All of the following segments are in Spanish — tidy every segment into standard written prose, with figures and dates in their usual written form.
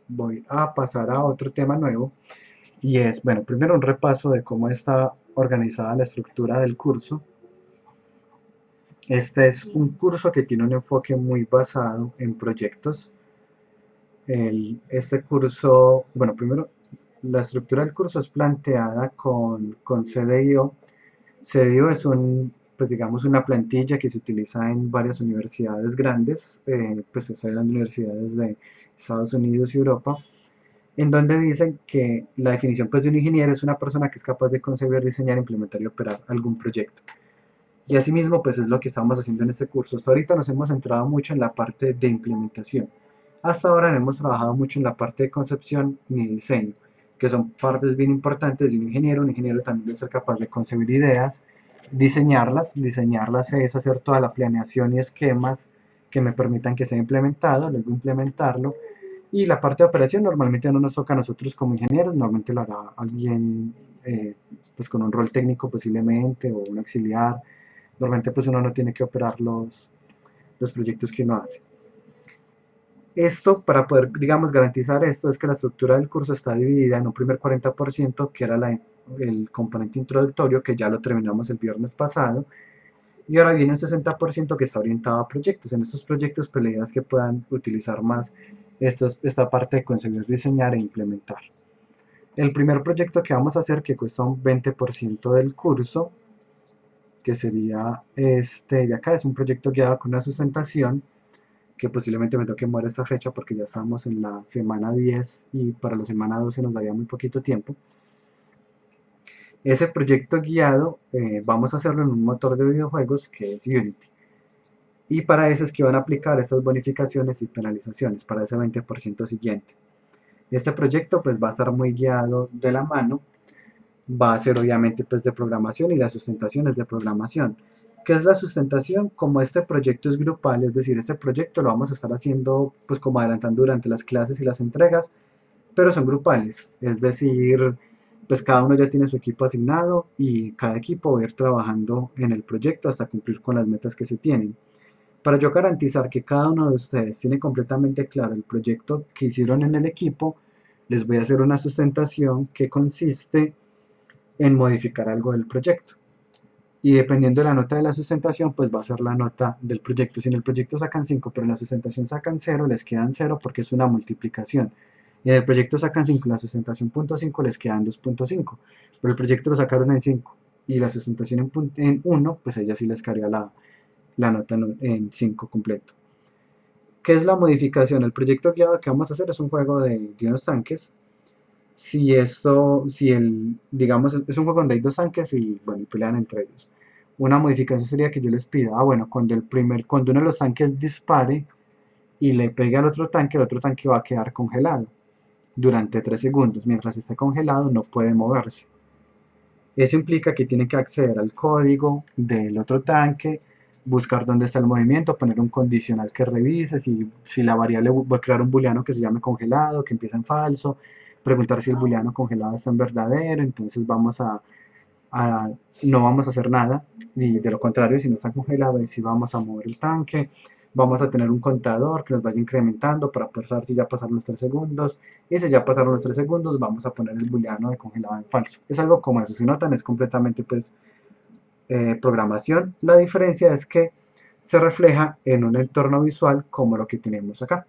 voy a pasar a otro tema nuevo y es, bueno, primero un repaso de cómo está organizada la estructura del curso. Este es un curso que tiene un enfoque muy basado en proyectos. Este curso, bueno, primero la estructura del curso es planteada con CDIO. CDIO es pues digamos, una plantilla que se utiliza en varias universidades grandes, pues estoy hablando de universidades de Estados Unidos y Europa, en donde dicen que la definición pues, de un ingeniero es una persona que es capaz de concebir, diseñar, implementar y operar algún proyecto. Y asimismo, pues es lo que estamos haciendo en este curso. Hasta ahorita nos hemos centrado mucho en la parte de implementación. Hasta ahora no hemos trabajado mucho en la parte de concepción ni diseño, que son partes bien importantes de un ingeniero. Un ingeniero también debe ser capaz de concebir ideas, diseñarlas. Diseñarlas es hacer toda la planeación y esquemas que me permitan que sea implementado, luego implementarlo. Y la parte de operación normalmente no nos toca a nosotros como ingenieros, normalmente lo hará alguien pues con un rol técnico posiblemente o un auxiliar. Normalmente pues uno no tiene que operar los proyectos que uno hace. Esto, para poder, digamos, garantizar esto, es que la estructura del curso está dividida en un primer 40%, que era el componente introductorio, que ya lo terminamos el viernes pasado, y ahora viene un 60% que está orientado a proyectos. En estos proyectos, pues la idea es que puedan utilizar más esta parte de concebir, diseñar e implementar. El primer proyecto que vamos a hacer, que cuesta un 20% del curso, que sería este de acá, es un proyecto guiado con una sustentación, que posiblemente me toque mover esta fecha porque ya estamos en la semana 10 y para la semana 12 nos daría muy poquito tiempo. Ese proyecto guiado vamos a hacerlo en un motor de videojuegos que es Unity. Y para eso es que van a aplicar estas bonificaciones y penalizaciones para ese 20% siguiente. Este proyecto pues va a estar muy guiado de la mano, va a ser obviamente pues de programación y la sustentación es de programación. ¿Qué es la sustentación? Como este proyecto es grupal, es decir, este proyecto lo vamos a estar haciendo pues como adelantando durante las clases y las entregas, pero son grupales, es decir, pues cada uno ya tiene su equipo asignado y cada equipo va a ir trabajando en el proyecto hasta cumplir con las metas que se tienen. Para yo garantizar que cada uno de ustedes tiene completamente claro el proyecto que hicieron en el equipo, les voy a hacer una sustentación que consiste en modificar algo del proyecto. Y dependiendo de la nota de la sustentación, pues va a ser la nota del proyecto. Si en el proyecto sacan 5, pero en la sustentación sacan 0, les quedan 0 porque es una multiplicación. Y en el proyecto sacan 5, en la sustentación punto 5 les quedan 2.5. Pero el proyecto lo sacaron en 5 y la sustentación en 1, pues a ella sí les quedaría la nota en 5 completo. ¿Qué es la modificación? El proyecto guiado que vamos a hacer es un juego de unos tanques. Digamos, es un juego donde hay dos tanques y, bueno, pelean entre ellos. Una modificación sería que yo les pida, bueno, cuando uno de los tanques dispare y le pegue al otro tanque, el otro tanque va a quedar congelado durante 3 segundos. Mientras esté congelado no puede moverse. Eso implica que tiene que acceder al código del otro tanque, buscar dónde está el movimiento, poner un condicional que revise si la variable, va a crear un booleano que se llame congelado, que empieza en falso, preguntar si el booleano congelado está en verdadero. Entonces no vamos a hacer nada, y de lo contrario, si no está congelado, si vamos a mover el tanque, vamos a tener un contador que nos vaya incrementando para poder saber si ya pasaron los 3 segundos, y si ya pasaron los 3 segundos, vamos a poner el booleano de congelado en falso. Es algo como eso, si notan, es completamente pues programación. La diferencia es que se refleja en un entorno visual como lo que tenemos acá.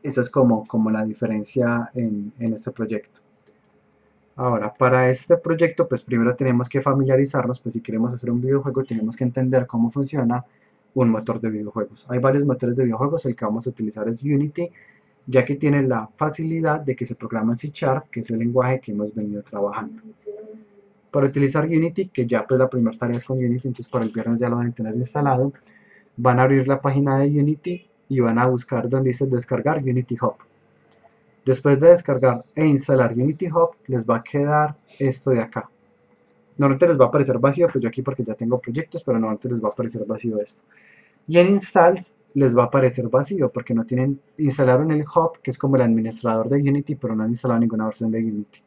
Esa es como la diferencia en este proyecto. Ahora, para este proyecto, pues primero tenemos que familiarizarnos, pues si queremos hacer un videojuego tenemos que entender cómo funciona un motor de videojuegos. Hay varios motores de videojuegos, el que vamos a utilizar es Unity, ya que tiene la facilidad de que se programa en C#, que es el lenguaje que hemos venido trabajando. Para utilizar Unity, que ya pues la primera tarea es con Unity, entonces para el viernes ya lo van a tener instalado, van a abrir la página de Unity y van a buscar donde dice descargar Unity Hub. Después de descargar e instalar Unity Hub, les va a quedar esto de acá. Normalmente les va a aparecer vacío, pues yo aquí porque ya tengo proyectos, pero normalmente les va a aparecer vacío esto. Y en installs les va a aparecer vacío porque no tienen, instalaron el hub, que es como el administrador de Unity, pero no han instalado ninguna versión de Unity.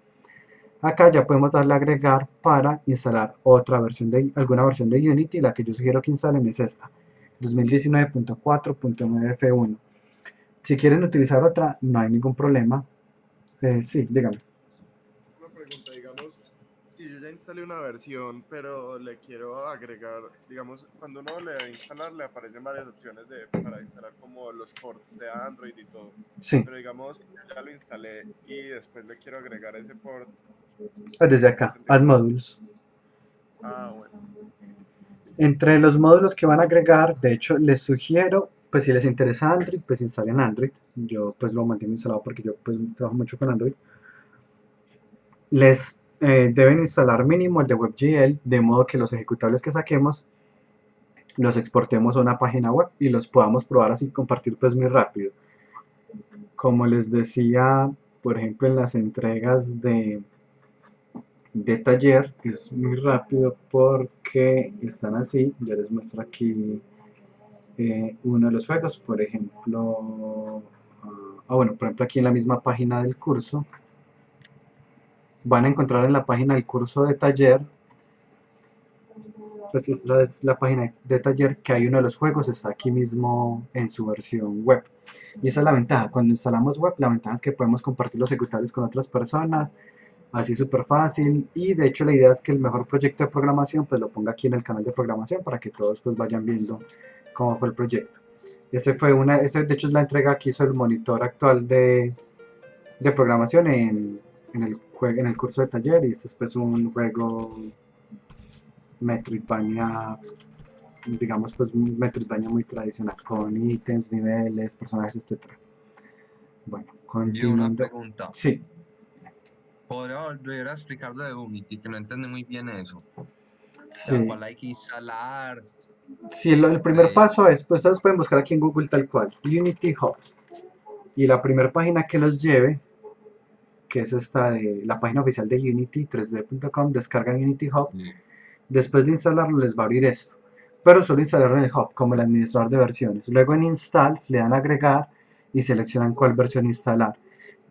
Acá ya podemos darle a agregar para instalar alguna versión de Unity. La que yo sugiero que instalen es esta, 2019.4.9 F1. Si quieren utilizar otra, no hay ningún problema. Sí, dígame. Una pregunta, digamos, si yo ya instalé una versión, pero le quiero agregar, digamos, cuando uno le da instalar, le aparecen varias opciones para instalar como los ports de Android y todo. Sí, Pero digamos, yo ya lo instalé y después le quiero agregar ese port, desde ¿qué acá, tendría Add que hacer? Modules. Ah, bueno, listo. Entre los módulos que van a agregar, de hecho, les sugiero, pues si les interesa Android, pues instalen Android. Yo pues lo mantengo instalado porque yo pues trabajo mucho con Android. Les deben instalar mínimo el de WebGL, de modo que los ejecutables que saquemos los exportemos a una página web y los podamos probar así, compartir pues muy rápido. Como les decía, por ejemplo, en las entregas de taller, es muy rápido porque están así. Ya les muestro aquí uno de los juegos, por ejemplo, bueno, por ejemplo aquí en la misma página del curso, van a encontrar en la página del curso de taller, pues esta es la página de taller que hay uno de los juegos, está aquí mismo en su versión web. Y esa es la ventaja, cuando instalamos web, la ventaja es que podemos compartir los ejecutables con otras personas, así súper fácil, y de hecho la idea es que el mejor proyecto de programación pues lo ponga aquí en el canal de programación para que todos pues vayan viendo cómo fue el proyecto. Este de hecho es la entrega que hizo el monitor actual de programación en el curso de taller, y este es pues un juego Metroidvania, digamos pues un Metroidvania muy tradicional, con ítems, niveles, personajes, etcétera. Bueno, Yo una continuando. pregunta. Sí, ¿Podría volver a explicar lo de Unity? Que no entendí muy bien eso. O sea, sí. ¿cuál hay que instalar? Sí, el primer Eh, paso es, pues ustedes pueden buscar aquí en Google tal cual, Unity Hub. Y la primera página que los lleve, que es esta de la página oficial de Unity, 3d.com, descargan Unity Hub. eh, Después de instalarlo les va a abrir esto. Pero solo instalarlo en el Hub, como el administrador de versiones. Luego en Installs le dan a agregar y seleccionan cuál versión instalar.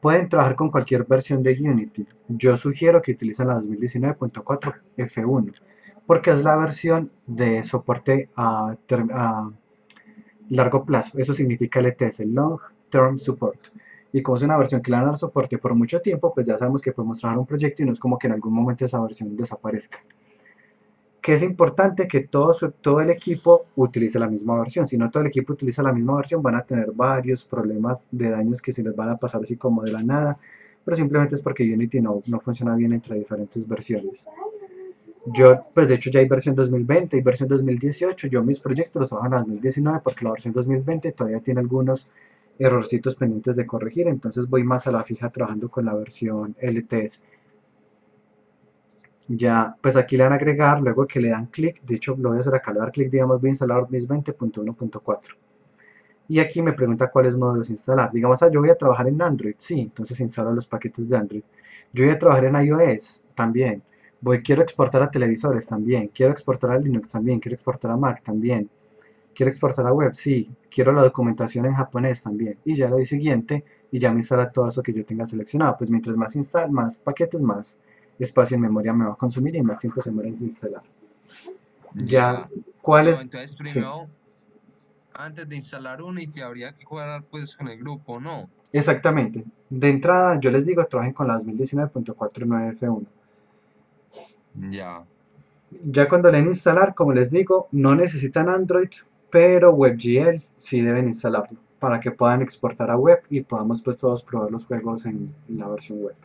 Pueden trabajar con cualquier versión de Unity. Yo sugiero que utilicen la 2019.4 F1 porque es la versión de soporte a largo plazo. Eso significa LTS, Long Term Support. Y como es una versión que le van a dar soporte por mucho tiempo, pues ya sabemos que podemos trabajar un proyecto y no es como que en algún momento esa versión desaparezca. Que es importante que todo el equipo utilice la misma versión. Si no todo el equipo utiliza la misma versión, van a tener varios problemas de daños que se les van a pasar así como de la nada, pero simplemente es porque Unity no funciona bien entre diferentes versiones. Yo, pues de hecho ya hay versión 2020 y versión 2018. Yo mis proyectos los trabajo en la 2019 porque la versión 2020 todavía tiene algunos errorcitos pendientes de corregir, entonces voy más a la fija trabajando con la versión LTS. Ya, pues aquí le van a agregar, luego que le dan clic, de hecho lo voy a hacer acá, le voy a dar clic, digamos, voy a instalar mis 20.1.4. Y aquí me pregunta cuáles módulos instalar. Digamos, yo voy a trabajar en Android, sí, entonces instalo los paquetes de Android. Yo voy a trabajar en iOS, también. Quiero exportar a televisores, también. Quiero exportar a Linux, también. Quiero exportar a Mac, también. Quiero exportar a web, sí. Quiero la documentación en japonés, también. Y ya le doy siguiente y ya me instala todo eso que yo tenga seleccionado. Pues mientras más paquetes, más espacio en memoria me va a consumir y más tiempo se muere en instalar. Ya, ya. ¿cuál No, es? entonces Sí. primero, antes de instalar Unity, habría que jugar pues con el grupo, ¿no? Exactamente. De entrada, yo les digo, trabajen con la 2019.49F1. Ya. Ya cuando le den instalar, como les digo, no necesitan Android, pero WebGL sí deben instalarlo para que puedan exportar a web y podamos pues todos probar los juegos en la versión web.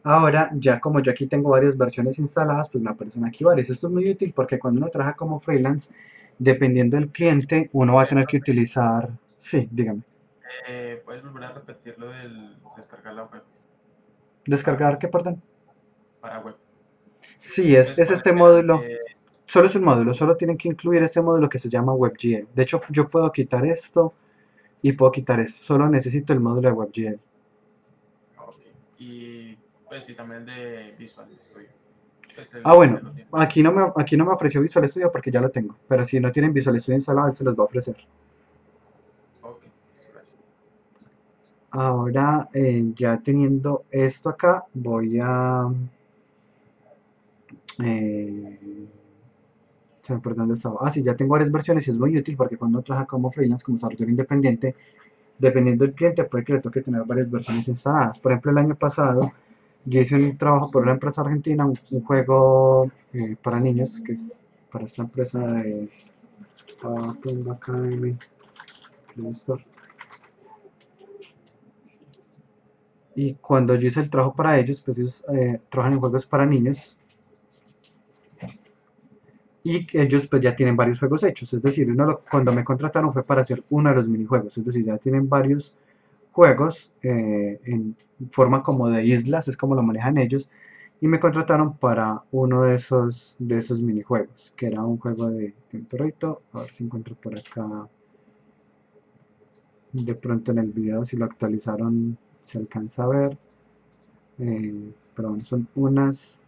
Ahora, ya como yo aquí tengo varias versiones instaladas, pues me aparecen aquí varias. Esto es muy útil porque cuando uno trabaja como freelance, dependiendo del cliente, uno va a tener que Profe, utilizar... Sí, dígame. ¿puedes volver a repetir lo del descargar la web ¿Descargar qué, perdón? para web? Sí, Entonces, es ¿cuáles este eran? módulo. Solo es un módulo, solo tienen que incluir este módulo que se llama WebGL. De hecho, yo puedo quitar esto y puedo quitar esto. Solo necesito el módulo de WebGL. Ok. Y pues sí, también el de Visual Studio. Pues Ah, él bueno, también lo tiene. aquí no me ofreció Visual Studio porque ya lo tengo. Pero si no tienen Visual Studio instalado, él se los va a ofrecer. Ok, listo, gracias. Ahora, ya teniendo esto acá, voy a... eh, se me perdió dónde estaba. Ah, sí, ya tengo varias versiones y es muy útil porque cuando uno trabaja como freelance, como desarrollador independiente, dependiendo del cliente, puede que le toque tener varias versiones instaladas. Por ejemplo, el año pasado yo hice un trabajo por una empresa argentina, un juego para niños, que es para esta empresa de Plum Academy, Play Store. Y cuando yo hice el trabajo para ellos, pues ellos trabajan en juegos para niños y que ellos pues ya tienen varios juegos hechos. Es decir, cuando me contrataron fue para hacer uno de los minijuegos. Es decir, ya tienen varios juegos en forma como de islas, es como lo manejan ellos. Y me contrataron para uno de esos minijuegos, que era un juego de un perrito. A ver si encuentro por acá. De pronto en el video, si lo actualizaron, se alcanza a ver. Pero bueno, son unas.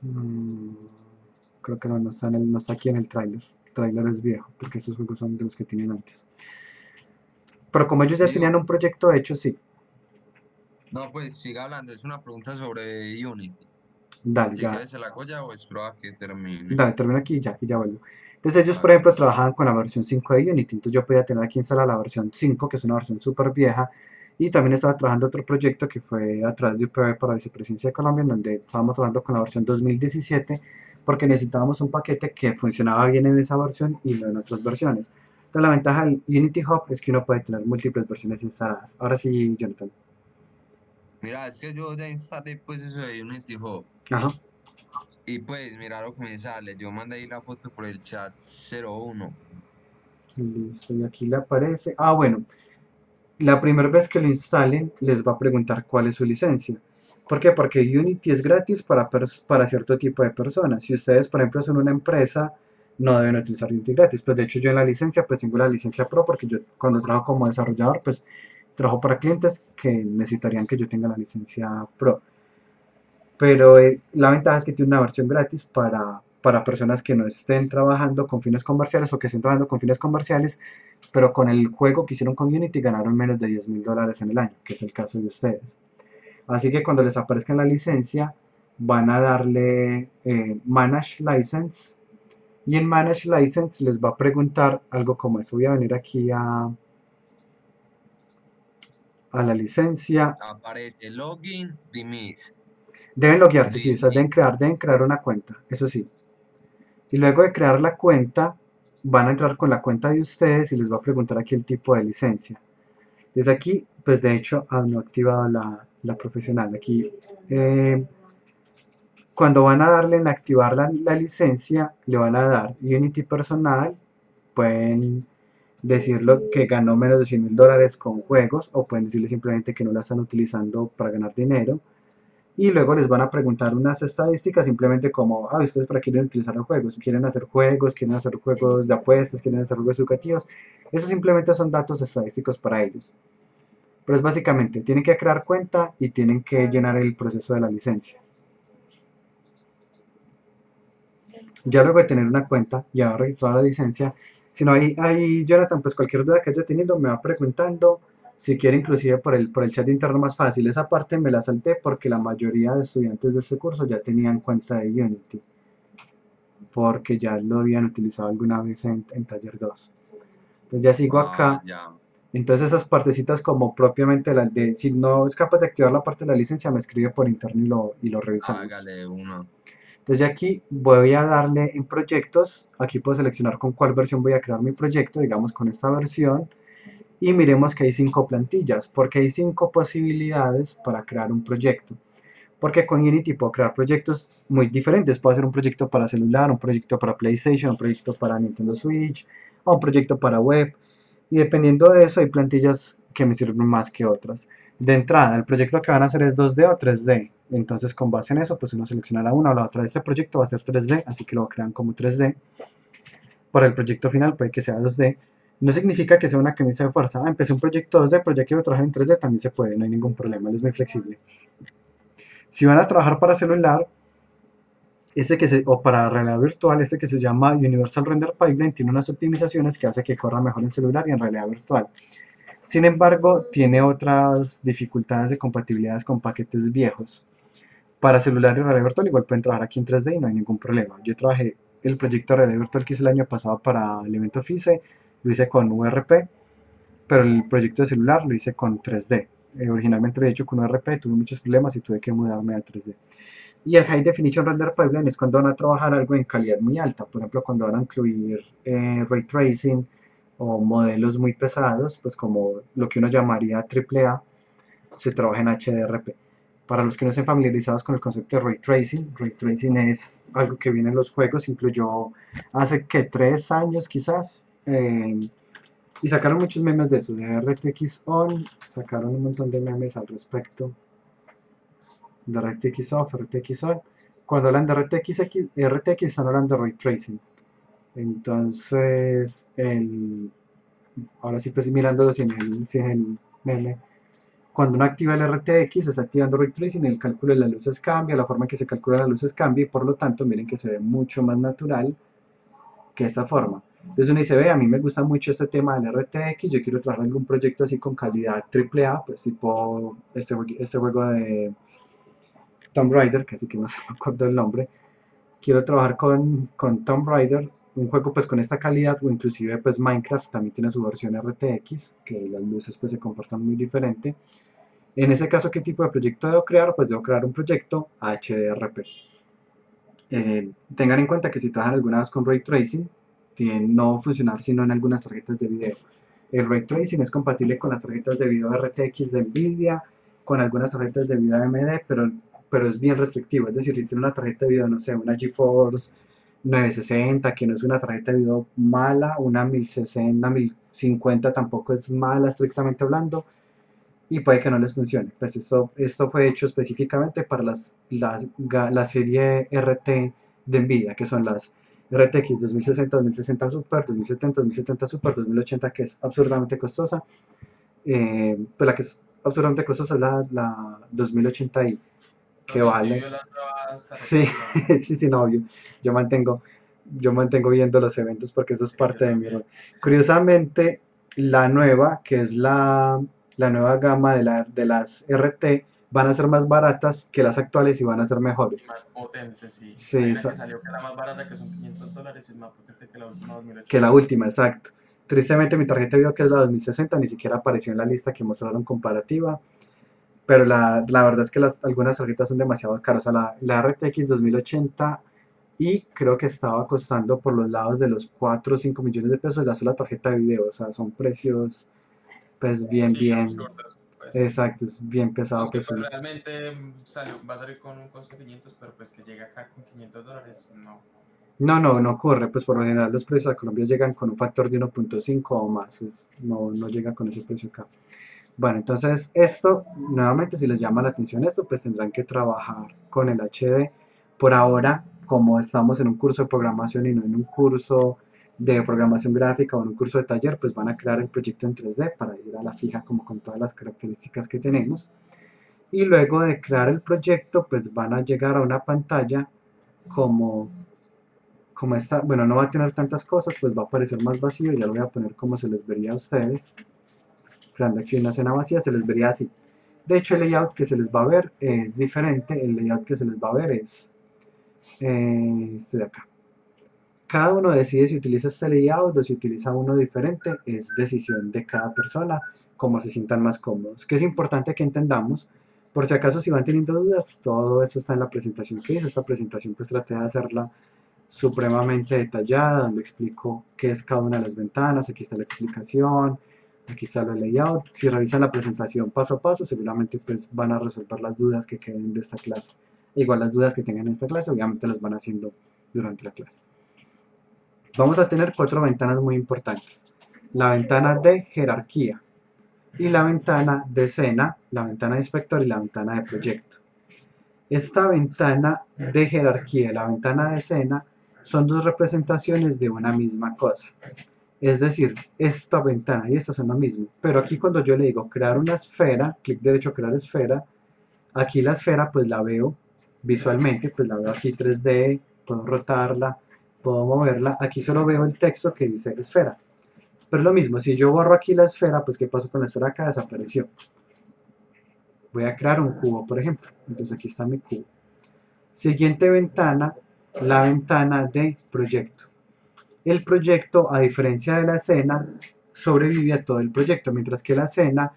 mm, Creo que no está aquí en el tráiler. El tráiler es viejo, porque estos juegos son de los que tienen antes. Pero como ellos ya tenían Digo, un proyecto hecho, sí. no, pues siga hablando, es una pregunta sobre Unity. Dale, Si ya. quieres se la hago ya o espero a que termine. Dale, termino aquí y ya vuelvo. Entonces ellos, por Hágale. ejemplo, trabajaban con la versión 5 de Unity. Entonces yo podía tener aquí instalada la versión 5, que es una versión súper vieja. Y también estaba trabajando otro proyecto que fue a través de UPB para la Vicepresidencia de Colombia, en donde estábamos trabajando con la versión 2017, porque necesitábamos un paquete que funcionaba bien en esa versión y no en otras versiones. Entonces la ventaja del Unity Hub es que uno puede tener múltiples versiones instaladas. Ahora sí, Jonathan. Mira, es que yo ya instalé pues eso de Unity Hub. Ajá. Y pues mira lo que me sale. Yo mandé ahí la foto por el chat 01. Listo, y aquí le aparece. Ah, bueno. La primera vez que lo instalen, les va a preguntar cuál es su licencia. ¿Por qué? Porque Unity es gratis para cierto tipo de personas. Si ustedes, por ejemplo, son una empresa, no deben utilizar Unity gratis. Pues de hecho yo en la licencia, pues tengo la licencia Pro, porque yo cuando trabajo como desarrollador, pues trabajo para clientes que necesitarían que yo tenga la licencia Pro. Pero la ventaja es que tiene una versión gratis para personas que no estén trabajando con fines comerciales o que estén trabajando con fines comerciales, pero con el juego que hicieron con Unity ganaron menos de $10.000 en el año, que es el caso de ustedes. Así que cuando les aparezca en la licencia, van a darle Manage License, y en Manage License les va a preguntar algo como esto. Voy a venir aquí a la licencia. Aparece login, dismiss. Deben loguearse, sí, o sea, Dismiss. deben crear una cuenta, eso sí. Y luego de crear la cuenta, van a entrar con la cuenta de ustedes y les va a preguntar aquí el tipo de licencia. Desde aquí, pues de hecho, no he activado la profesional. Aquí, cuando van a darle en activar la licencia, le van a dar Unity personal. Pueden decirlo que ganó menos de $100.000 con juegos, o pueden decirle simplemente que no la están utilizando para ganar dinero. Y luego les van a preguntar unas estadísticas simplemente como, ustedes para qué quieren utilizar los juegos, quieren hacer juegos de apuestas, quieren hacer juegos educativos. Eso simplemente son datos estadísticos para ellos. Pero es básicamente, tienen que crear cuenta y tienen que llenar el proceso de la licencia. Ya luego de tener una cuenta y haber registrado la licencia, si no hay Jonathan, pues cualquier duda que haya tenido me va preguntando. Si quiere, inclusive por el chat interno más fácil. Esa parte me la salté porque la mayoría de estudiantes de este curso ya tenían cuenta de Unity, porque ya lo habían utilizado alguna vez en Taller 2. Entonces ya sigo Ah, acá. ya. Entonces esas partecitas como propiamente las de, si no es capaz de activar la parte de la licencia, me escribe por interno y lo revisamos. Hágale uno. Entonces ya aquí voy a darle en proyectos, aquí puedo seleccionar con cuál versión voy a crear mi proyecto, digamos con esta versión, y miremos que hay 5 plantillas, porque hay 5 posibilidades para crear un proyecto. Porque con Unity puedo crear proyectos muy diferentes, puedo hacer un proyecto para celular, un proyecto para PlayStation, un proyecto para Nintendo Switch, o un proyecto para web, y dependiendo de eso hay plantillas que me sirven más que otras. De entrada, el proyecto que van a hacer es 2D o 3D. Entonces, con base en eso, pues uno selecciona una o la otra. Este proyecto va a ser 3D, así que lo crean como 3D. Para el proyecto final puede que sea 2D. No significa que sea una camisa de fuerza. Empecé un proyecto 2D, pero ya quiero trabajar en 3D, también se puede, no hay ningún problema, él es muy flexible. Si van a trabajar para celular, o para realidad virtual, este que se llama Universal Render Pipeline, tiene unas optimizaciones que hace que corra mejor en celular y en realidad virtual. Sin embargo, tiene otras dificultades de compatibilidad con paquetes viejos. Para celular y realidad virtual igual pueden trabajar aquí en 3D y no hay ningún problema. Yo trabajé el proyecto de realidad virtual que hice el año pasado para el evento FICE, lo hice con URP, pero el proyecto de celular lo hice con 3D. Originalmente lo he hecho con URP, tuve muchos problemas y tuve que mudarme a 3D. Y el High Definition Render Pipeline es cuando van a trabajar algo en calidad muy alta, por ejemplo, cuando van a incluir Ray Tracing o modelos muy pesados, pues como lo que uno llamaría AAA, se trabaja en HDRP. Para los que no estén familiarizados con el concepto de Ray Tracing es algo que viene en los juegos, incluyó hace que 3 años quizás, y sacaron muchos memes de eso, de RTX On, sacaron un montón de memes al respecto, de RTX Off, RTX On. Cuando hablan de RTX están hablando de Ray Tracing. Entonces, ahora sí pues mirándolo sin el meme, cuando uno activa el RTX, está activando Ray Tracing, el cálculo de las luces cambia, la forma en que se calcula las luces cambia y por lo tanto miren que se ve mucho más natural que esta forma. Entonces uno dice, ve, a mí me gusta mucho este tema del RTX, yo quiero trabajar algún proyecto así con calidad AAA, pues tipo este juego de Tomb Raider, que así que no se me acuerdo el nombre. Quiero trabajar con Tomb Raider, un juego pues con esta calidad, o inclusive pues Minecraft también tiene su versión RTX, que las luces pues se comportan muy diferente. En ese caso, ¿qué tipo de proyecto debo crear? Pues debo crear un proyecto HDRP. Tengan en cuenta que si trabajan alguna vez con Ray Tracing, no funcionar sino en algunas tarjetas de video. El Ray Tracing es compatible con las tarjetas de video RTX de Nvidia, con algunas tarjetas de video AMD, pero es bien restrictivo. Es decir, si tiene una tarjeta de video, no sé, una GeForce 960, que no es una tarjeta de video mala, una 1060, 1050 tampoco es mala estrictamente hablando, y puede que no les funcione. Pues esto fue hecho específicamente para la serie RT de Nvidia, que son las RTX 2060, 2060 Super, 2070, 2070 Super, 2080, que es absurdamente costosa. Pues la que es absurdamente costosa es la 2080i, que Profe, estoy vale. violando hasta Sí, repetirlo. sí, sí, no, yo mantengo, yo mantengo viendo los eventos porque eso es Sí, yo parte de mi también. rol. Curiosamente, la nueva, que es la nueva gama de las RT, van a ser más baratas que las actuales y van a ser Y mejores. más potente, sí. Hay Sí, una que salió que es la más barata, que son $500, es más potente que la última que la 2080. última, exacto. Tristemente mi tarjeta de video, que es la 2060, ni siquiera apareció en la lista que mostraron comparativa, pero la verdad es que algunas tarjetas son demasiado caras. O sea, la RTX 2080 y creo que estaba costando por los lados de los 4 o 5 millones de pesos la sola tarjeta de video. O sea, son precios pues Sí, bien, absurdas, pues. exacto, es bien pesado Aunque pues pues subir. realmente va a salir con un costo de 500, pero pues que llegue acá con $500, no. No, no, no ocurre, pues por lo general los precios a Colombia llegan con un factor de 1.5 o más, no llega con ese precio acá. Bueno, entonces esto, nuevamente, si les llama la atención esto, pues tendrán que trabajar con el HD. Por ahora, como estamos en un curso de programación y no en un curso de programación gráfica o en un curso de taller, pues van a crear el proyecto en 3D para ir a la fija como con todas las características que tenemos. Y luego de crear el proyecto, pues van a llegar a una pantalla como, como esta, bueno, no va a tener tantas cosas, pues va a parecer más vacío, ya lo voy a poner como se les vería a ustedes. Creando aquí una escena vacía, se les vería así. De hecho, el layout que se les va a ver es diferente. El layout que se les va a ver es este de acá. Cada uno decide si utiliza este layout o si utiliza uno diferente. Es decisión de cada persona, como se sientan más cómodos. Que es importante que entendamos. Por si acaso si van teniendo dudas, todo esto está en la presentación que hice. Esta presentación pues traté de hacerla supremamente detallada, donde explico qué es cada una de las ventanas. Aquí está la explicación, aquí está el layout. Si revisan la presentación paso a paso, seguramente pues van a resolver las dudas que queden de esta clase. Igual las dudas que tengan en esta clase, obviamente las van haciendo durante la clase. Vamos a tener 4 ventanas muy importantes. La ventana de jerarquía y la ventana de escena, la ventana de inspector y la ventana de proyecto. Esta ventana de jerarquía y la ventana de escena son dos representaciones de una misma cosa. Es decir, esta ventana y esta son lo mismo. Pero aquí cuando yo le digo crear una esfera, clic derecho crear esfera, aquí la esfera pues la veo visualmente, pues la veo aquí 3D, puedo rotarla, puedo moverla. Aquí solo veo el texto que dice esfera. Pero lo mismo, si yo borro aquí la esfera, pues ¿qué pasó con la esfera acá? Desapareció. Voy a crear un cubo, por ejemplo. Entonces aquí está mi cubo. Siguiente ventana, la ventana de proyecto. El proyecto, a diferencia de la escena, sobrevive a todo el proyecto, mientras que la escena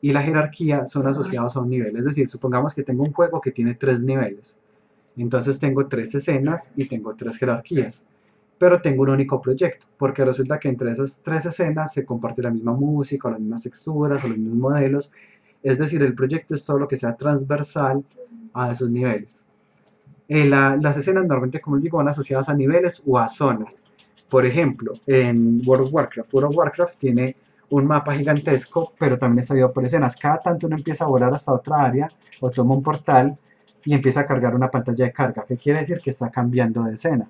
y la jerarquía son asociados a un nivel. Es decir, supongamos que tengo un juego que tiene 3 niveles. Entonces tengo 3 escenas y tengo 3 jerarquías. Pero tengo un único proyecto, porque resulta que entre esas 3 escenas se comparte la misma música, o las mismas texturas, o los mismos modelos. Es decir, el proyecto es todo lo que sea transversal a esos niveles. Las escenas normalmente, como les digo, van asociadas a niveles o a zonas. Por ejemplo, en World of Warcraft tiene un mapa gigantesco, pero también está dividido por escenas. Cada tanto uno empieza a volar hasta otra área o toma un portal y empieza a cargar una pantalla de carga. ¿Qué quiere decir? Que está cambiando de escena.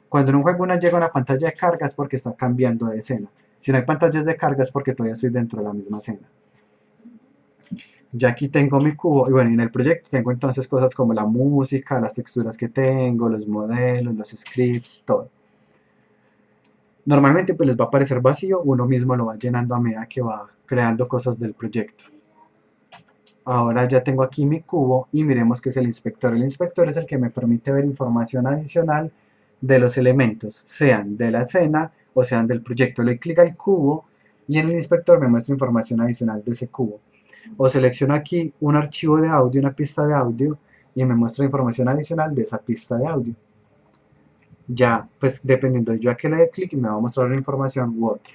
Cuando en un juego uno llega a una pantalla de carga es porque está cambiando de escena. Si no hay pantallas de carga es porque todavía estoy dentro de la misma escena. Ya aquí tengo mi cubo y bueno, en el proyecto tengo entonces cosas como la música, las texturas que tengo, los modelos, los scripts, todo. Normalmente pues les va a parecer vacío, uno mismo lo va llenando a medida que va creando cosas del proyecto. Ahora ya tengo aquí mi cubo y miremos qué es el inspector. El inspector es el que me permite ver información adicional de los elementos, sean de la escena o sean del proyecto. Le doy clic al cubo y en el inspector me muestra información adicional de ese cubo. O selecciono aquí un archivo de audio, una pista de audio, y me muestra información adicional de esa pista de audio. Ya, pues dependiendo de yo a qué le dé clic, me va a mostrar una información u otra.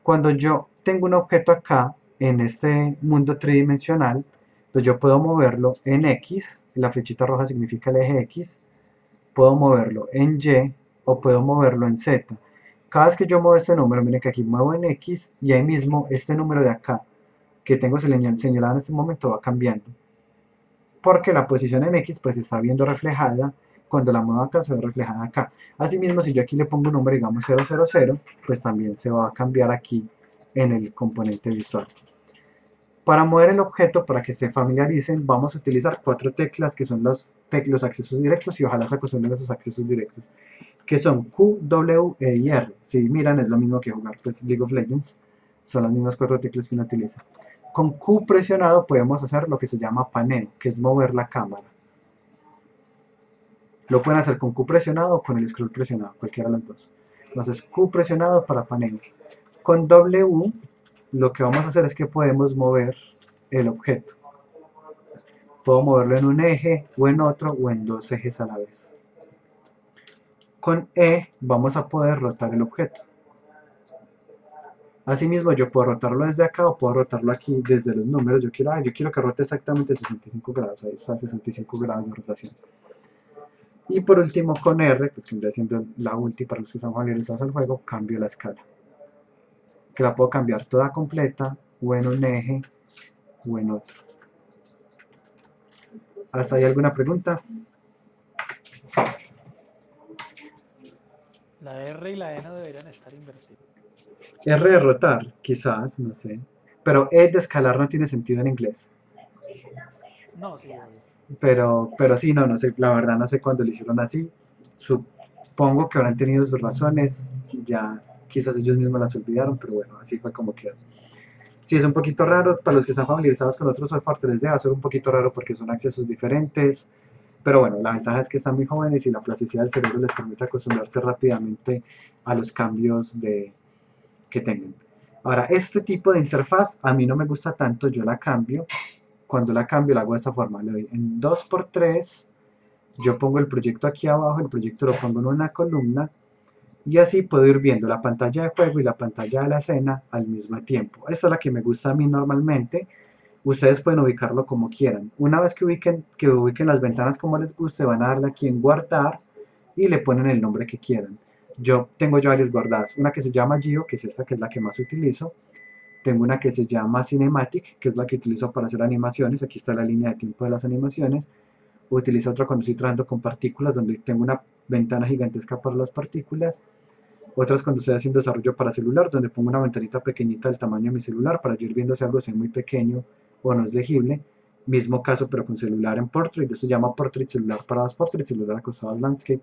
Cuando yo tengo un objeto acá, en este mundo tridimensional, pues yo puedo moverlo en X, la flechita roja significa el eje X, puedo moverlo en Y o puedo moverlo en Z. Cada vez que yo muevo este número, miren que aquí muevo en X y ahí mismo este número de acá que tengo señalado en este momento va cambiando. Porque la posición en X pues se está viendo reflejada, cuando la muevo acá se ve reflejada acá. Asimismo, si yo aquí le pongo un número, digamos 000, pues también se va a cambiar aquí en el componente visual. Para mover el objeto, para que se familiaricen, vamos a utilizar 4 teclas que son los accesos directos y ojalá se acostumbren a esos accesos directos, que son Q, W, E y R. Si miran es lo mismo que jugar pues, League of Legends, son las mismas 4 teclas que uno utiliza. Con Q presionado podemos hacer lo que se llama paneo, que es mover la cámara. Lo pueden hacer con Q presionado o con el scroll presionado, cualquiera de los dos. Entonces Q presionado para paneo. Con W lo que vamos a hacer es que podemos mover el objeto. Puedo moverlo en un eje o en otro o en 2 ejes a la vez. Con E vamos a poder rotar el objeto. Asimismo yo puedo rotarlo desde acá o puedo rotarlo aquí desde los números. Yo quiero que rote exactamente 65 grados. Ahí está, 65 grados de rotación. Y por último con R, pues que vendría siendo la ulti para los que están familiarizados al juego, cambio la escala. Que la puedo cambiar toda completa o en un eje o en otro. ¿Hasta ahí alguna pregunta? La R y la E no deberían estar invertidas. R de rotar, quizás, no sé. Pero E de escalar no tiene sentido en inglés. No, sí, obvio. Pero sí, no sé, la verdad no sé cuándo lo hicieron así. Supongo que habrán tenido sus razones, ya quizás ellos mismos las olvidaron, pero bueno, así fue como quedó. Sí, es un poquito raro, para los que están familiarizados con otros software 3D va a ser un poquito raro porque son accesos diferentes, pero bueno, la ventaja es que están muy jóvenes y la plasticidad del cerebro les permite acostumbrarse rápidamente a los cambios que tengan. Ahora, este tipo de interfaz a mí no me gusta tanto, yo la cambio. Cuando la cambio la hago de esta forma, le doy en 2×3, yo pongo el proyecto aquí abajo, el proyecto lo pongo en una columna y así puedo ir viendo la pantalla de juego y la pantalla de la escena al mismo tiempo. Esta es la que me gusta a mí normalmente. Ustedes pueden ubicarlo como quieran. Una vez que ubiquen las ventanas como les guste, van a darle aquí en guardar y le ponen el nombre que quieran. Yo tengo ya varias guardadas. Una que se llama Geo, que es esta que es la que más utilizo. Tengo una que se llama Cinematic, que es la que utilizo para hacer animaciones. Aquí está la línea de tiempo de las animaciones. Utilizo otra cuando estoy trabajando con partículas, donde tengo una ventana gigantesca para las partículas. Otras cuando estoy haciendo desarrollo para celular, donde pongo una ventanita pequeñita del tamaño de mi celular para yo ir viendo si algo es muy pequeño o no es legible. Mismo caso, pero con celular en Portrait. Esto se llama Portrait, celular para dos Portrait, celular acostado al Landscape.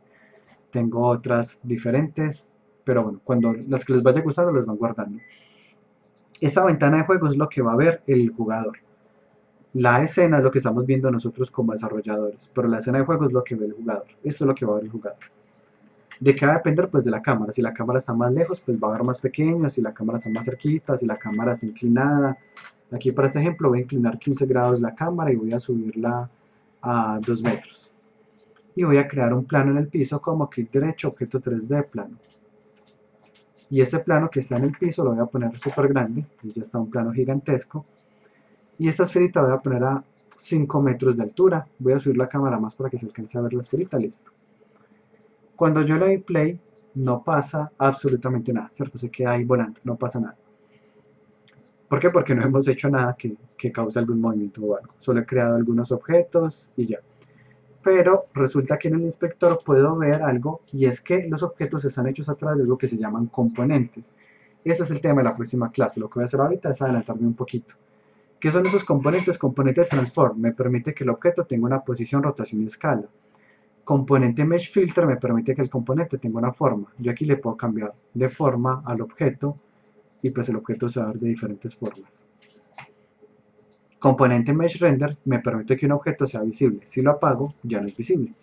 Tengo otras diferentes, pero bueno, cuando las que les vaya gustando las van guardando. Esta ventana de juego es lo que va a ver el jugador. La escena es lo que estamos viendo nosotros como desarrolladores, pero la escena de juego es lo que ve el jugador. Esto es lo que va a ver el jugador. ¿De qué va a depender? Pues de la cámara. Si la cámara está más lejos, pues va a ver más pequeño. Si la cámara está más cerquita, si la cámara está inclinada. Aquí para este ejemplo voy a inclinar 15 grados la cámara y voy a subirla a 2 metros. Y voy a crear un plano en el piso como clic derecho, objeto 3D, plano. Y este plano que está en el piso lo voy a poner súper grande, y ya está un plano gigantesco. Y esta esferita voy a poner a 5 metros de altura. Voy a subir la cámara más para que se alcance a ver la esferita, listo. Cuando yo le doy play, no pasa absolutamente nada, ¿cierto? Se queda ahí volando, no pasa nada. ¿Por qué? Porque no hemos hecho nada que cause algún movimiento o algo. Solo he creado algunos objetos y ya. Pero resulta que en el inspector puedo ver algo, y es que los objetos están hechos a través de algo que se llaman componentes. Ese es el tema de la próxima clase. Lo que voy a hacer ahorita es adelantarme un poquito. ¿Qué son esos componentes? Componente transform me permite que el objeto tenga una posición, rotación y escala. Componente mesh filter me permite que el componente tenga una forma. Yo aquí le puedo cambiar de forma al objeto y pues el objeto se va a ver de diferentes formas. Componente mesh render me permite que un objeto sea visible. Si lo apago, ya no es visible.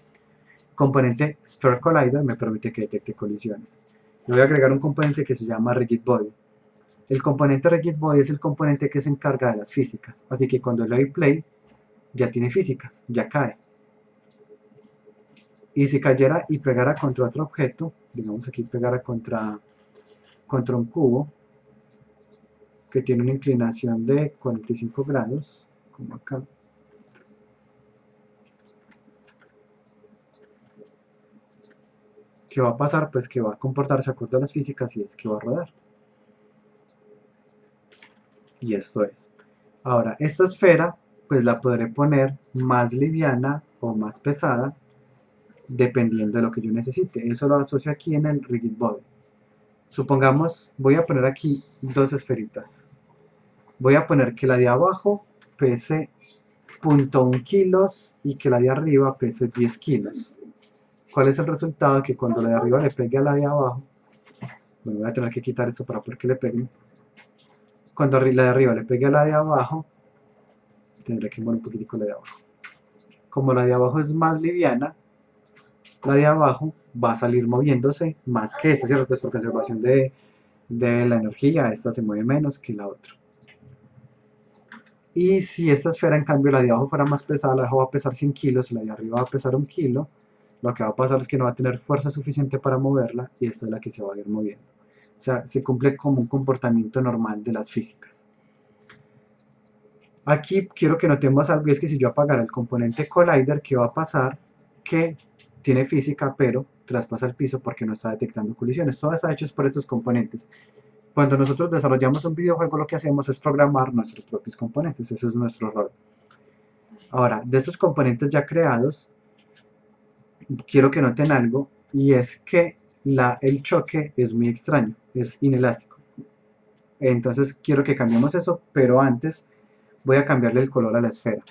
Componente sphere collider me permite que detecte colisiones. Le voy a agregar un componente que se llama rigid body. El componente rigid body es el componente que se encarga de las físicas. Así que cuando le doy play, ya tiene físicas, ya cae. Y si cayera y pegara contra otro objeto, digamos aquí pegara contra un cubo, que tiene una inclinación de 45 grados, como acá. ¿Qué va a pasar? Pues que va a comportarse acorde a las físicas y es que va a rodar. Y esto es. Ahora, esta esfera, pues la podré poner más liviana o más pesada, dependiendo de lo que yo necesite. Eso lo asocio aquí en el rigid body. Supongamos, voy a poner aquí dos esferitas. Voy a poner que la de abajo pese 0.1 kilos y que la de arriba pese 10 kilos. ¿Cuál es el resultado? Que cuando la de arriba le pegue a la de abajo, bueno, voy a tener que quitar esto para poder que le peguen. Cuando la de arriba le pegue a la de abajo, tendré que mover un poquitico la de abajo. Como la de abajo es más liviana, la de abajo va a salir moviéndose más que esta, ¿cierto? Pues por conservación de la energía, esta se mueve menos que la otra. Y si esta esfera, en cambio, la de abajo fuera más pesada, la de abajo va a pesar 100 kilos y la de arriba va a pesar 1 kilo, lo que va a pasar es que no va a tener fuerza suficiente para moverla y esta es la que se va a ir moviendo. O sea, se cumple como un comportamiento normal de las físicas. Aquí quiero que notemos algo, y es que si yo apagara el componente collider, ¿qué va a pasar? Que tiene física, pero traspasa el piso porque no está detectando colisiones. Todo está hecho por estos componentes. Cuando nosotros desarrollamos un videojuego, lo que hacemos es programar nuestros propios componentes. Ese es nuestro rol. Ahora, de estos componentes ya creados, quiero que noten algo, y es que el choque es muy extraño, es inelástico. Entonces quiero que cambiemos eso, pero antes voy a cambiarle el color a la esfera.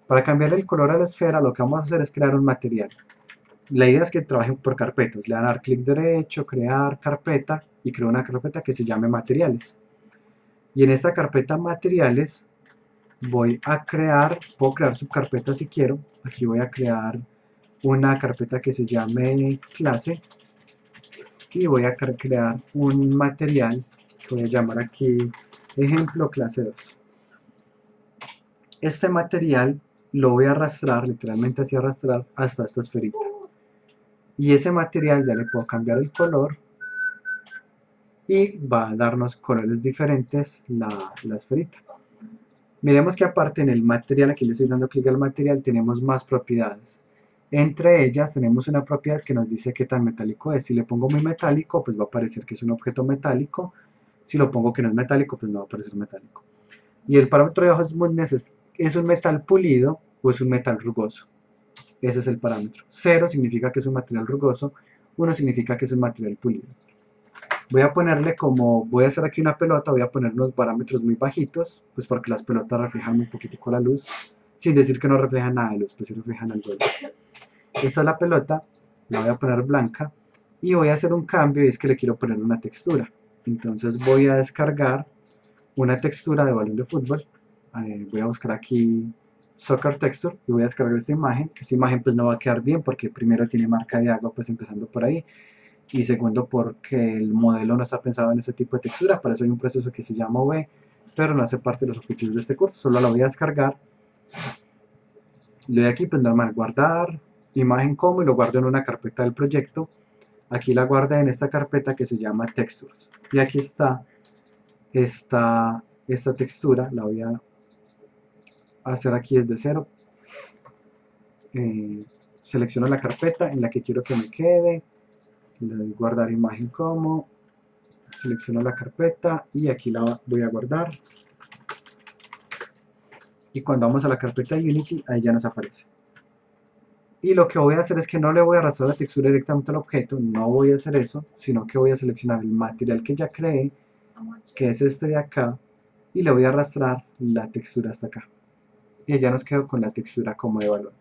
Para cambiarle el color a la esfera, lo que vamos a hacer es crear un material. La idea es que trabajen por carpetas. Le van a dar clic derecho, crear carpeta, y creo una carpeta que se llame materiales. Y en esta carpeta materiales voy a crear, puedo crear subcarpetas si quiero. Aquí voy a crear una carpeta que se llame clase y voy a crear un material que voy a llamar aquí ejemplo clase 2. Este material lo voy a arrastrar, literalmente así arrastrar hasta esta esferita, y ese material ya le puedo cambiar el color y va a darnos colores diferentes la esferita. Miremos que aparte en el material, aquí le estoy dando clic al material, tenemos más propiedades. Entre ellas tenemos una propiedad que nos dice qué tan metálico es. Si le pongo muy metálico, pues va a parecer que es un objeto metálico. Si lo pongo que no es metálico, pues no va a parecer metálico. Y el parámetro de hoja smoothness es un metal pulido o es un metal rugoso. Ese es el parámetro. 0 significa que es un material rugoso, 1 significa que es un material pulido. Voy a ponerle, como voy a hacer aquí una pelota, voy a poner unos parámetros muy bajitos, pues porque las pelotas reflejan un poquitico la luz, sin decir que no reflejan nada de luz, pues sí reflejan algo de luz. Esta es la pelota, la voy a poner blanca, y voy a hacer un cambio, y es que le quiero poner una textura. Entonces voy a descargar una textura de balón de fútbol, voy a buscar aquí Soccer Texture y voy a descargar esta imagen. Esta imagen pues no va a quedar bien porque primero tiene marca de agua, pues empezando por ahí, y segundo porque el modelo no está pensado en ese tipo de textura. Para eso hay un proceso que se llama UV, pero no hace parte de los objetivos de este curso. Solo la voy a descargar, le doy aquí pues normal, guardar imagen como, y lo guardo en una carpeta del proyecto. Aquí la guarda en esta carpeta que se llama Textures, y aquí está esta textura. La voy a hacer aquí desde cero. Selecciono la carpeta en la que quiero que me quede, le doy guardar imagen como, selecciono la carpeta y aquí la voy a guardar, y cuando vamos a la carpeta de Unity ahí ya nos aparece. Y lo que voy a hacer es que no le voy a arrastrar la textura directamente al objeto, no voy a hacer eso, sino que voy a seleccionar el material que ya creé, que es este de acá, y le voy a arrastrar la textura hasta acá. Y ya nos quedo con la textura como de balón.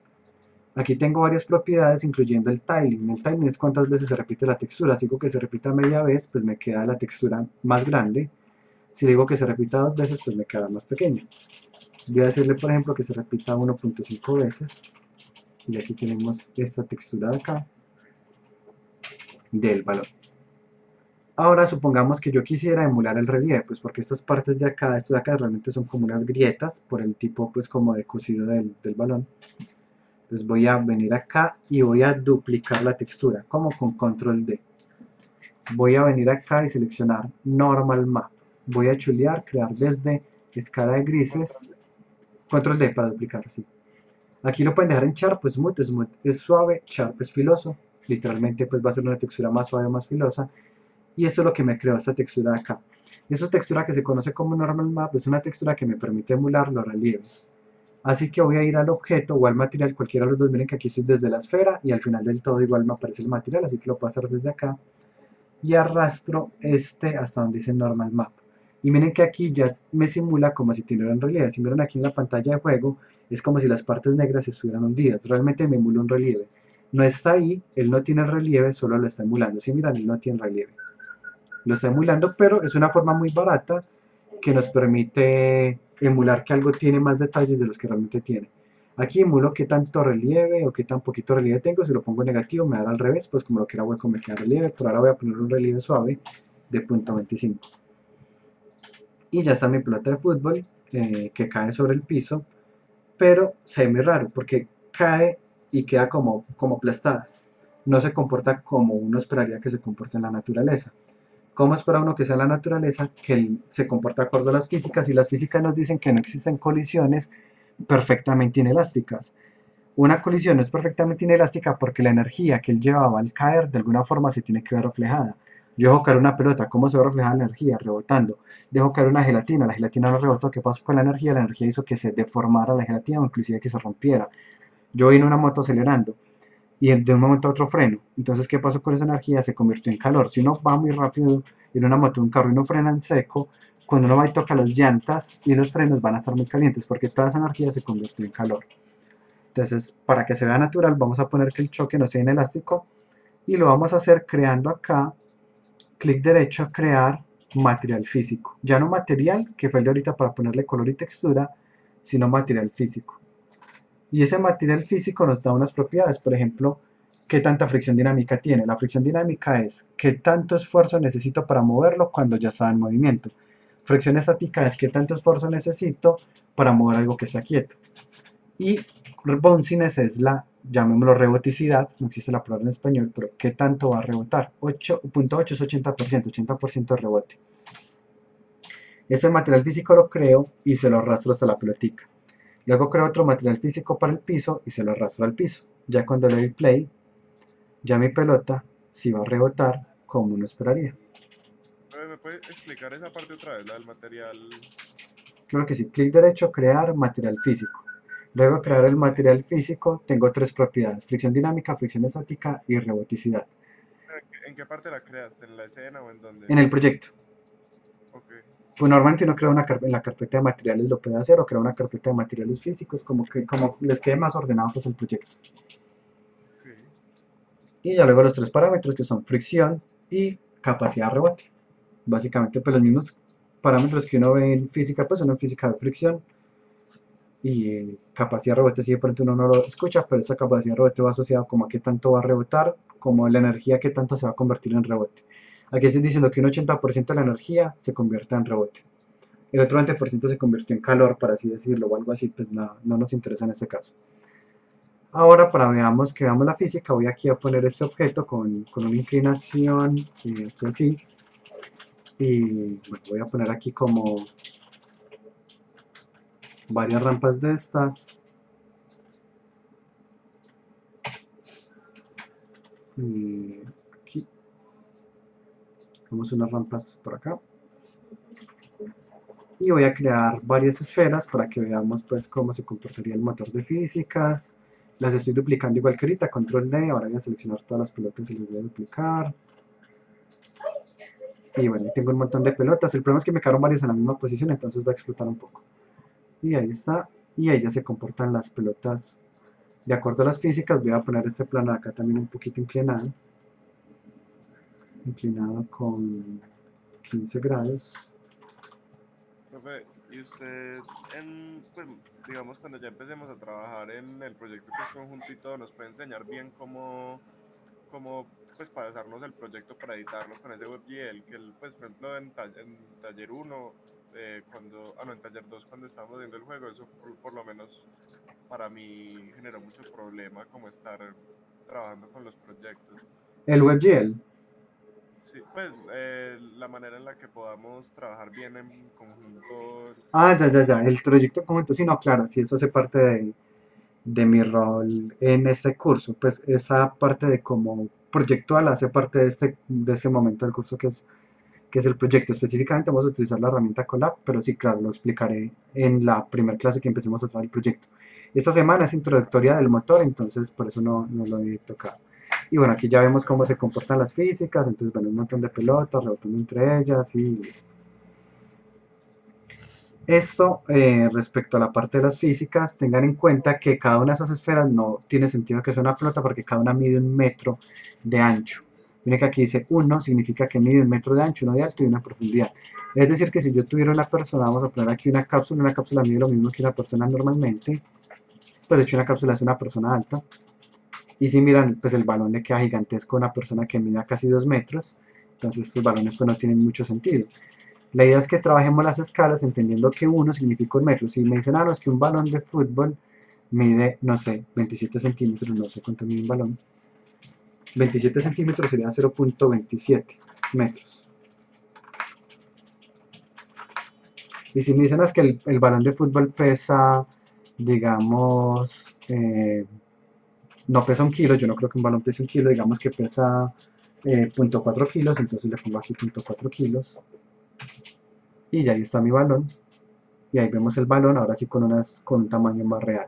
Aquí tengo varias propiedades, incluyendo el tiling. El tiling es cuántas veces se repite la textura. Si digo que se repita media vez, pues me queda la textura más grande. Si digo que se repita 2 veces, pues me queda más pequeña. Voy a decirle, por ejemplo, que se repita 1.5 veces. Y aquí tenemos esta textura de acá, del balón. Ahora supongamos que yo quisiera emular el relieve, pues porque estas partes de acá, esto de acá realmente son como unas grietas por el tipo pues como de cosido del balón. Entonces voy a venir acá y voy a duplicar la textura, como con control D. Voy a venir acá y seleccionar Normal Map. Voy a chulear, crear desde escala de grises, control D para duplicar, sí. Aquí lo pueden dejar en Sharp, pues Smooth es suave, Sharp es filoso. Literalmente pues va a ser una textura más suave, más filosa. Y esto es lo que me creó esta textura de acá. Esta textura que se conoce como Normal Map es una textura que me permite emular los relieves. Así que voy a ir al objeto o al material, cualquiera de los dos. Miren que aquí estoy desde la esfera y al final del todo igual me aparece el material, así que lo puedo hacer desde acá. Y arrastro este hasta donde dice Normal Map. Y miren que aquí ya me simula como si tuviera un relieve. Si miran aquí en la pantalla de juego, es como si las partes negras estuvieran hundidas. Realmente me emula un relieve. No está ahí, él no tiene relieve, solo lo está emulando. Si miran, él no tiene relieve. Lo está emulando, pero es una forma muy barata que nos permite emular que algo tiene más detalles de los que realmente tiene. Aquí emulo qué tanto relieve o qué tan poquito relieve tengo. Si lo pongo negativo me dará al revés, pues como lo que era hueco me queda relieve. Por ahora voy a poner un relieve suave de 0.25. Y ya está mi pelota de fútbol que cae sobre el piso, pero se ve muy raro porque cae y queda como aplastada. No se comporta como uno esperaría que se comporte en la naturaleza. ¿Cómo espera uno que sea la naturaleza? Que él se comporta de acuerdo a las físicas, y las físicas nos dicen que no existen colisiones perfectamente inelásticas. Una colisión no es perfectamente inelástica porque la energía que él llevaba al caer de alguna forma se tiene que ver reflejada. Yo dejo caer una pelota, ¿cómo se ve reflejada la energía? Rebotando. Dejo caer una gelatina, la gelatina no rebotó, ¿qué pasó con la energía? La energía hizo que se deformara la gelatina o inclusive que se rompiera. Yo voy en una moto acelerando y de un momento a otro freno. Entonces, ¿qué pasó con esa energía? Se convirtió en calor. Si uno va muy rápido en una moto, un carro, y uno frena en seco, cuando uno va y toca las llantas y los frenos van a estar muy calientes porque toda esa energía se convirtió en calor. Entonces, para que se vea natural, vamos a poner que el choque no sea inelástico y lo vamos a hacer creando acá, clic derecho, crear material físico. Ya no material, que fue el de ahorita para ponerle color y textura, sino material físico. Y ese material físico nos da unas propiedades, por ejemplo, qué tanta fricción dinámica tiene. La fricción dinámica es qué tanto esfuerzo necesito para moverlo cuando ya está en movimiento. Fricción estática es qué tanto esfuerzo necesito para mover algo que está quieto. Y bounciness es la, llamémoslo reboticidad, no existe la palabra en español, pero qué tanto va a rebotar. 8.8 es 80% de rebote. Este material físico lo creo y se lo arrastro hasta la pelotica. Luego creo otro material físico para el piso y se lo arrastro al piso. Ya cuando le doy play, ya mi pelota sí va a rebotar como uno esperaría. ¿Me puede explicar esa parte otra vez, la del material? Creo que sí, clic derecho, crear material físico. Luego de crear el material físico, tengo 3 propiedades: fricción dinámica, fricción estática y reboticidad. ¿En qué parte la creaste? ¿En la escena o en dónde? En el proyecto. Ok. Pues normalmente uno crea en la carpeta de materiales lo puede hacer, o crea una carpeta de materiales físicos, como les quede más ordenado pues el proyecto. Okay. Y ya luego los 3 parámetros que son fricción y capacidad de rebote. Básicamente pues los mismos parámetros que uno ve en física, pues uno en física ve fricción, y capacidad de rebote, si de pronto uno no lo escucha, pero esa capacidad de rebote va asociada como a qué tanto va a rebotar, como la energía que tanto se va a convertir en rebote. Aquí estoy diciendo que un 80% de la energía se convierte en rebote. El otro 20% se convirtió en calor, por así decirlo, o algo así, pues no nos interesa en este caso. Ahora, para que veamos la física, voy aquí a poner este objeto con una inclinación, aquí así, y bueno, voy a poner aquí como varias rampas de estas. Y aquí, tenemos unas rampas por acá. Y voy a crear varias esferas para que veamos pues cómo se comportaría el motor de físicas. Las estoy duplicando igual que ahorita, control D, ahora voy a seleccionar todas las pelotas y las voy a duplicar. Y bueno, tengo un montón de pelotas, el problema es que me quedaron varias en la misma posición, entonces va a explotar un poco. Y ahí está, y ahí ya se comportan las pelotas de acuerdo a las físicas. Voy a poner este plano de acá también un poquito inclinado con 15 grados. Profe, y usted, pues, digamos, cuando ya empecemos a trabajar en el proyecto que es conjunto y todo, nos puede enseñar bien cómo pues, pasarnos el proyecto para editarlo con ese WebGL, que, pues, por ejemplo, en taller 1, no, en taller 2, cuando estábamos haciendo el juego, eso por lo menos para mí generó mucho problema como estar trabajando con los proyectos. El WebGL. Sí, pues la manera en la que podamos trabajar bien en conjunto. Ah, ya, el proyecto conjunto, sí, no, claro, sí, eso hace parte de mi rol en este curso, pues esa parte de como proyectual hace parte de este momento del curso que es el proyecto. Específicamente vamos a utilizar la herramienta Colab, pero sí, claro, lo explicaré en la primera clase que empecemos a trabajar el proyecto. Esta semana es introductoria del motor, entonces por eso no lo he tocado. Y bueno, aquí ya Sí, vemos está cómo se bien. comportan las físicas, entonces bueno, un montón de pelotas rebotando entre ellas y listo. Esto respecto a la parte de las físicas, tengan en cuenta que cada una de esas esferas no tiene sentido que sea una pelota porque cada una mide 1 metro de ancho. Miren que aquí dice 1, significa que mide 1 metro de ancho, 1 de alto y 1 de profundidad. Es decir, que si yo tuviera una persona, vamos a poner aquí una cápsula mide lo mismo que una persona normalmente, pues de hecho una cápsula es una persona alta. Y si miran, pues el balón le queda gigantesco a una persona que mida casi 2 metros, entonces estos balones pues no tienen mucho sentido. La idea es que trabajemos las escalas entendiendo que 1 significa 1 metro. Si me dicen, no, es que un balón de fútbol mide, no sé, 27 centímetros, no sé cuánto mide un balón. 27 centímetros sería 0.27 metros. Y si me dicen, es que el balón de fútbol pesa, digamos, no pesa 1 kilo, yo no creo que un balón pese 1 kilo, digamos que pesa 0.4 kilos, entonces le pongo aquí 0.4 kilos. Y ya ahí está mi balón. Y ahí vemos el balón, ahora sí con un tamaño más real.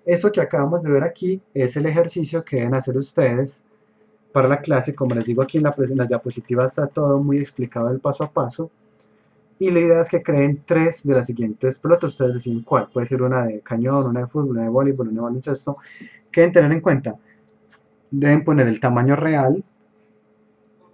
Esto que acabamos de ver aquí es el ejercicio que deben hacer ustedes para la clase. Como les digo, aquí en la diapositiva está todo muy explicado el paso a paso. Y la idea es que creen 3 de las siguientes pelotas. Ustedes deciden cuál. Puede ser una de cañón, una de fútbol, una de voleibol, una de baloncesto. Que deben tener en cuenta. Deben poner el tamaño real,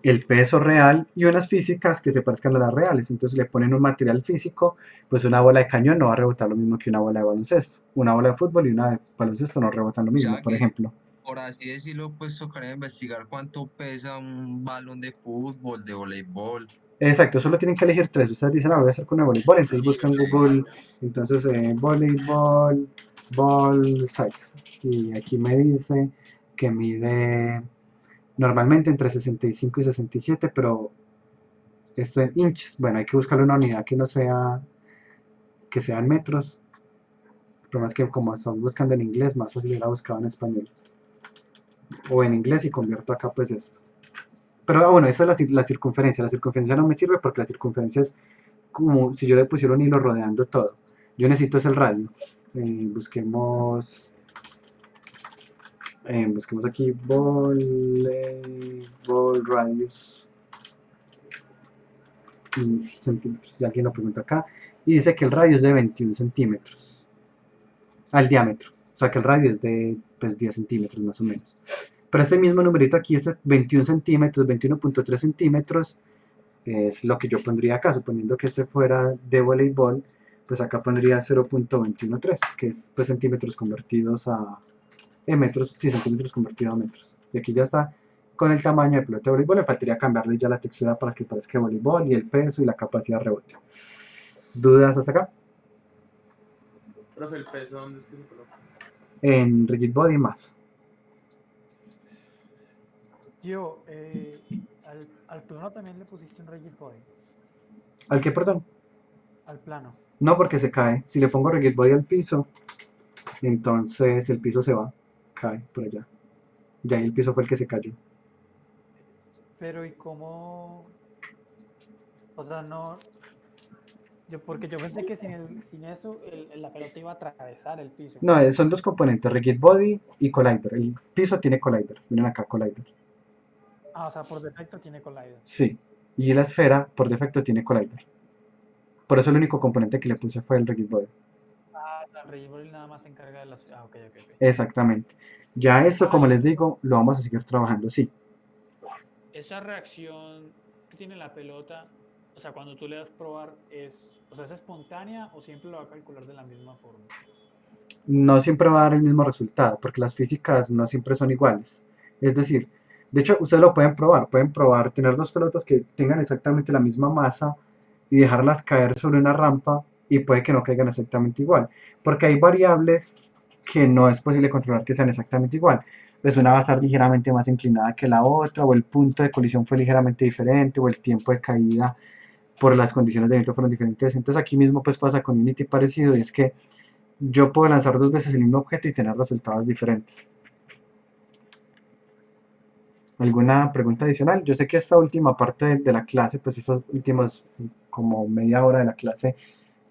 el peso real y unas físicas que se parezcan a las reales. Entonces le ponen un material físico, pues una bola de cañón no va a rebotar lo mismo que una bola de baloncesto. Una bola de fútbol y una de baloncesto no rebotan lo O mismo, sea por que, ejemplo. por así decirlo, pues tocaría investigar cuánto pesa un balón de fútbol, de voleibol. Exacto, solo tienen que elegir 3. Ustedes dicen, voy a hacer con el voleibol, entonces buscan en Google, entonces voleibol, ball size. Y aquí me dice que mide normalmente entre 65 y 67, pero esto en inches. Bueno, hay que buscarle una unidad que no sea, que sean metros. El problema es que como estamos buscando en inglés, más fácil era buscado en español. O en inglés y convierto acá pues esto. Pero bueno, esa es la circunferencia. La circunferencia no me sirve porque la circunferencia es como si yo le pusiera un hilo rodeando todo. Yo necesito es el radio. Busquemos aquí voleibol radius centímetros. Si alguien lo pregunta acá. Y dice que el radio es de 21 centímetros al diámetro. O sea que el radio es de pues, 10 centímetros más o menos. Pero este mismo numerito aquí es 21 centímetros, 21.3 centímetros, es lo que yo pondría acá, suponiendo que este fuera de voleibol, pues acá pondría 0.213, que es pues, centímetros convertidos a metros, sí, centímetros convertidos a metros. Y aquí ya está con el tamaño de pelota de voleibol. Le faltaría cambiarle ya la textura para que parezca voleibol y el peso y la capacidad de rebote. ¿Dudas hasta acá? Profe, ¿el peso dónde es que se coloca? En rigid body más. Yo, al plano también le pusiste un rigid body. ¿Al qué, perdón? Al plano. No, porque se cae. Si le pongo rigid body al piso, entonces el piso se va, cae por allá. Ya ahí el piso fue el que se cayó. Pero ¿y cómo? O sea, no. Porque yo pensé que sin eso la pelota iba a atravesar el piso. No, son dos componentes, rigid body y collider. El piso tiene collider. Miren acá, collider. Ah, o sea, por defecto tiene collider. Sí. Y la esfera, por defecto, tiene collider. Por eso el único componente que le puse fue el rigid body. Ah, el rigid body nada más se encarga de las. Ah, ok. Exactamente. Ya esto, como les digo, lo vamos a seguir trabajando, sí. Esa reacción que tiene la pelota, o sea, cuando tú le das probar, ¿es espontánea o siempre lo va a calcular de la misma forma? No siempre va a dar el mismo resultado, porque las físicas no siempre son iguales. Es decir, de hecho, ustedes lo pueden probar tener dos pelotas que tengan exactamente la misma masa y dejarlas caer sobre una rampa y puede que no caigan exactamente igual, porque hay variables que no es posible controlar que sean exactamente igual. Pues una va a estar ligeramente más inclinada que la otra, o el punto de colisión fue ligeramente diferente, o el tiempo de caída por las condiciones de viento fueron diferentes. Entonces aquí mismo pues pasa con Unity parecido, y es que yo puedo lanzar dos veces el mismo objeto y tener resultados diferentes. ¿Alguna pregunta adicional? Yo sé que esta última parte de la clase, pues estas últimas como media hora de la clase,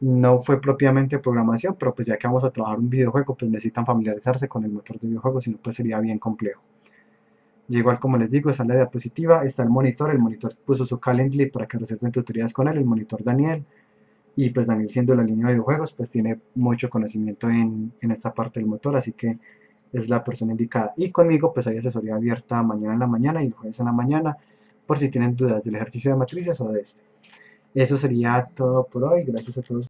no fue propiamente programación, pero pues ya que vamos a trabajar un videojuego, pues necesitan familiarizarse con el motor de videojuego, si no pues sería bien complejo. Y igual como les digo, está la diapositiva, está el monitor puso su Calendly para que reserven tutorías con él, el monitor Daniel, y pues Daniel siendo la línea de videojuegos, pues tiene mucho conocimiento en esta parte del motor, así que es la persona indicada. Y conmigo pues hay asesoría abierta mañana en la mañana y el jueves en la mañana, por si tienen dudas del ejercicio de matrices o de este. Eso sería todo por hoy, gracias a todos.